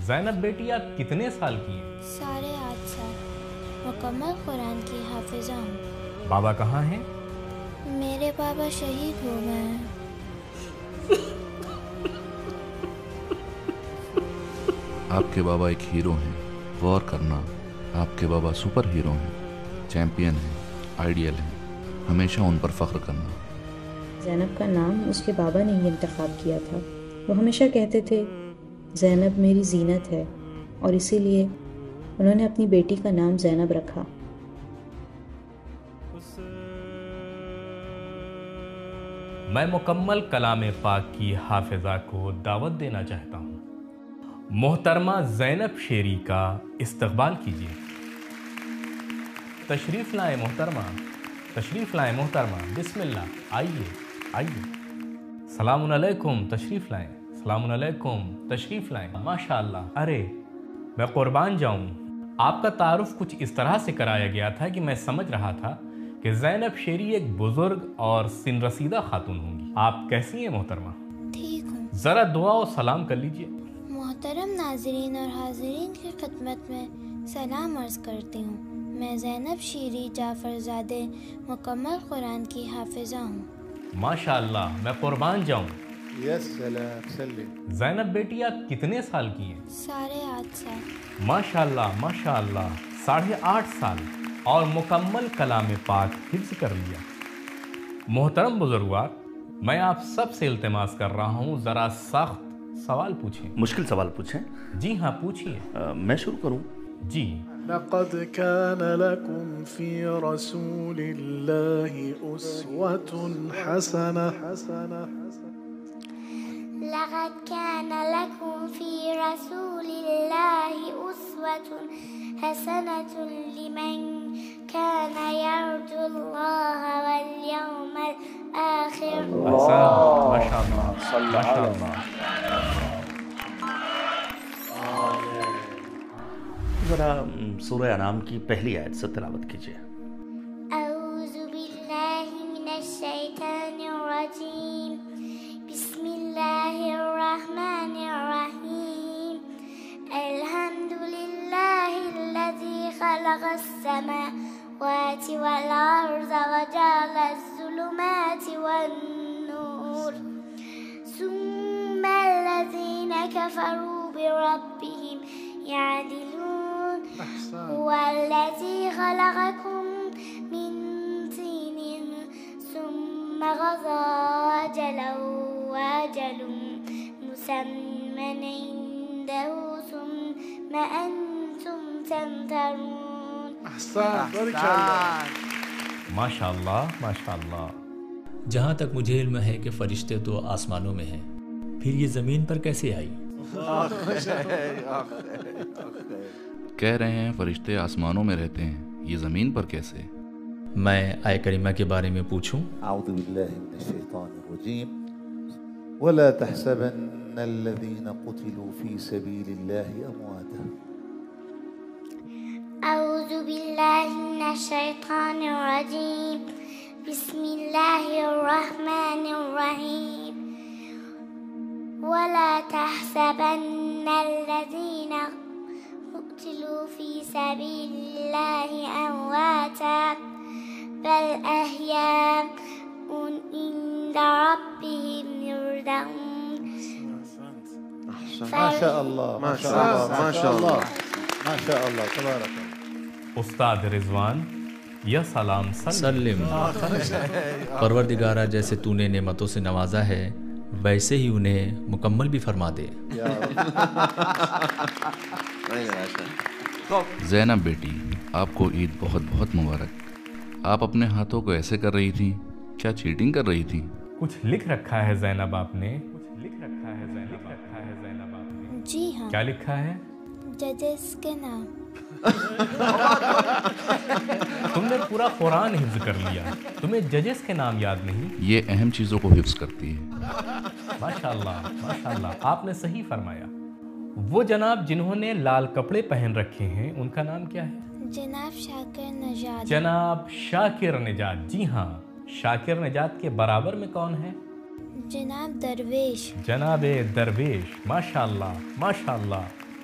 زینب بیٹی آپ کتنے سال کی ہیں؟ 8.5 سال، مکمل قرآن کی حافظہ ہوں۔ بابا کہاں ہیں؟ میرے بابا شہید ہو گئے ہیں۔ آپ کے بابا ایک ہیرو ہیں، غور کرنا، آپ کے بابا سپر ہیرو ہیں، چیمپئن ہیں، آئیڈیل ہیں، ہمیشہ ان پر فخر کرنا۔ زینب کا نام اس کے بابا نے ہی انتخاب کیا تھا۔ وہ ہمیشہ کہتے تھے زینب میری زینت ہے، اور اسی لیے انہوں نے اپنی بیٹی کا نام زینب رکھا۔ میں مکمل کلام پاک کی حافظہ کو دعوت دینا چاہتا ہوں۔ محترمہ زینب شیری کا استقبال کیجیے۔ تشریف لائیں محترمہ، تشریف لائیں محترمہ، بسم اللہ، آئیے آئیے۔ سلام علیکم، تشریف لائیں، سلام علیکم، تشریف لائیں۔ ماشاءاللہ، ارے میں قربان جاؤں، آپ کا تعارف کچھ اس طرح سے کرایا گیا تھا کہ میں سمجھ رہا تھا کہ زینب شیری ایک بزرگ اور سن رسیدہ خاتون ہوں گی۔ آپ کیسی ہیں محترمہ؟ ٹھیک ہوں۔ ذرا دعا و سلام کر لیجئے۔ محترم ناظرین اور حاضرین کی خدمت میں سلام عرض کرتی ہوں۔ میں زینب شیری جعفر زادے مکمل قرآن کی حافظہ ہوں۔ ماشاءاللہ، میں قربان جاؤں۔ یا سلام، سلم۔ زینب بیٹی آپ کتنے سال کی ہیں؟ 8.5 سال۔ ماشاءاللہ ماشاءاللہ، 8.5 سال اور مکمل کلام پاک حفظ کر لیا۔ محترم بزرگوار، میں آپ سب سے التماس کر رہا ہوں ذرا سخت سوال پوچھیں۔ مشکل سوال پوچھیں؟ جی ہاں پوچھیے۔ میں شروع کروں؟ جی۔ لقد كان لكم في رسول الله أسوة حسنة. لقد كان لكم في رسول الله أسوة حسنة لمن كان يرجو الله واليوم الآخر. ما شاء اللہ، ما شاء اللہ۔ ذرا سورہ انعام کی پہلی آیت سے تلاوت کیجیے۔ اعوذ باللہ من الشیطان الرجیم، بسم اللہ الرحمن الرحیم، الحمد للہ الذی خلق السماوات والارض وجعل الظلمات والنور ثم الذین کفروا بربهم يعدلون. هو الذي خلقكم من طين ثم قضى أجله وأجل مسمى عنده ثم أنتم تمترون. ماشاء اللہ ماشاء اللہ۔ جہاں تک مجھے علم ہے کہ فرشتے تو آسمانوں میں ہیں، پھر یہ زمین پر کیسے آئی؟ کہہ رہے ہیں فرشتے آسمانوں میں رہتے ہیں، یہ زمین پر کیسے؟ میں آیہ کریمہ کے بارے میں پوچھوں؟ اعوذ باللہ من الشیطان الرجیم ولا تحسبن الذين قتلوا في سبيل الله امواتا. اعوذ باللہ من الشیطان الرجیم، بسم اللہ الرحمن الرحیم، ولا تحسبن الذين قتلوا في سبيل الله أمواتا بل أحياء عند ربهم يرزقون. ما شاء الله ما شاء الله ما شاء الله ما شاء الله تبارك. استاد رضوان، یا سلام سلم۔ پروردگارہ، جیسے تو نے نعمتوں سے نوازا ہے ویسے ہی انہیں مکمل بھی فرما دے۔ زینب بیٹی، آپ کو عید بہت بہت مبارک۔ آپ اپنے ہاتھوں کو ایسے کر رہی تھی، کیا چیٹنگ کر رہی تھی؟ کچھ لکھ رکھا ہے زینب آپ نے؟ کچھ لکھ رکھا ہے زینب آپ نے؟ جی ہاں۔ کیا لکھا ہے؟ ججز کے نام۔ تم نے پورا قرآن حفظ کر لیا، تمہیں ججز کے نام یاد نہیں؟ یہ اہم چیزوں کو حفظ کرتی ہے۔ ماشاءاللہ ماشاءاللہ، آپ نے صحیح فرمایا۔ وہ جناب جنہوں نے لال کپڑے پہن رکھے ہیں ان کا نام کیا ہے؟ جناب شاکر نجات۔ جناب شاکر نجات، جی ہاں۔ شاکر نجات کے برابر میں کون ہے؟ جناب درویش۔ جناب درویش، ماشاءاللہ ماشاءاللہ،